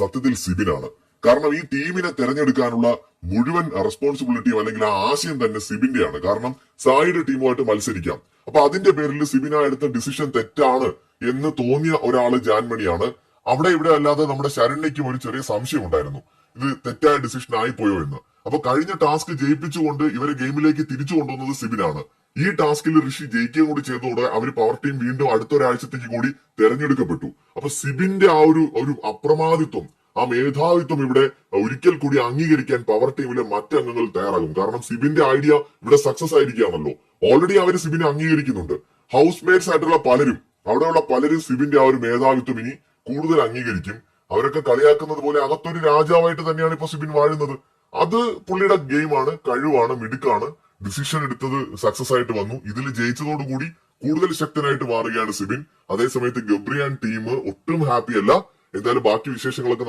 സത്യത്തിൽ സിബിനാണ്. കാരണം ഈ ടീമിനെ തെരഞ്ഞെടുക്കാനുള്ള മുഴുവൻ റെസ്പോൺസിബിലിറ്റിയും അല്ലെങ്കിൽ ആ ആശയം തന്നെ സിബിന്റെയാണ്. കാരണം സായിയുടെ ടീമുമായിട്ട് മത്സരിക്കാം. അപ്പൊ അതിന്റെ പേരിൽ സിബിന എടുത്ത ഡിസിഷൻ തെറ്റാണ് എന്ന് തോന്നിയ ഒരാള് ജാൻമണിയാണ്. അവിടെ ഇവിടെ അല്ലാതെ നമ്മുടെ ശരണ്യയ്ക്കും ഒരു ചെറിയ സംശയം ഉണ്ടായിരുന്നു, ഇത് തെറ്റായ ഡിസിഷൻ ആയിപ്പോയോ എന്ന്. അപ്പൊ കഴിഞ്ഞ ടാസ്ക് ജയിപ്പിച്ചുകൊണ്ട് ഇവരെ ഗെയിമിലേക്ക് തിരിച്ചു കൊണ്ടുവന്നത് സിബിനാണ്. ഈ ടാസ്കിൽ ഋഷി ജയിക്കുകയും കൂടി ചെയ്തതോടെ അവര് പവർ ടീം വീണ്ടും അടുത്തൊരാഴ്ചത്തേക്ക് കൂടി തെരഞ്ഞെടുക്കപ്പെട്ടു. അപ്പൊ സിബിന്റെ ആ ഒരു അപ്രമാദിത്വം, ആ മേധാവിത്വം ഇവിടെ ഒരിക്കൽ കൂടി അംഗീകരിക്കാൻ പവർ ടീമിലെ മറ്റംഗങ്ങൾ തയ്യാറാകും. കാരണം സിബിന്റെ ഐഡിയ ഇവിടെ സക്സസ് ആയിരിക്കുകയാണല്ലോ. ഓൾറെഡി അവര് സിബിനെ അംഗീകരിക്കുന്നുണ്ട്. ഹൗസ് മേറ്റ്സ് ആയിട്ടുള്ള പലരും, അവിടെയുള്ള പലരും സിബിന്റെ ആ ഒരു മേധാവിത്വം ഇനി കൂടുതൽ അംഗീകരിക്കും. അവരൊക്കെ കളിയാക്കുന്നത് പോലെ അകത്തൊരു രാജാവായിട്ട് തന്നെയാണ് ഇപ്പൊ സിബിൻ വാഴുന്നത്. അത് പുള്ളിയുടെ ഗെയിമാണ്, കഴിവാണ്, മിടുക്കാണ്. ഡിസിഷൻ എടുത്തത് സക്സസ് ആയിട്ട് വന്നു. ഇതിൽ ജയിച്ചതോടുകൂടി കൂടുതൽ ശക്തനായിട്ട് മാറുകയാണ് സിബിൻ. അതേസമയത്ത് ഗബ്രിയാൻ ടീം ഒട്ടും ഹാപ്പി അല്ല. എന്തായാലും ബാക്കി വിശേഷങ്ങളൊക്കെ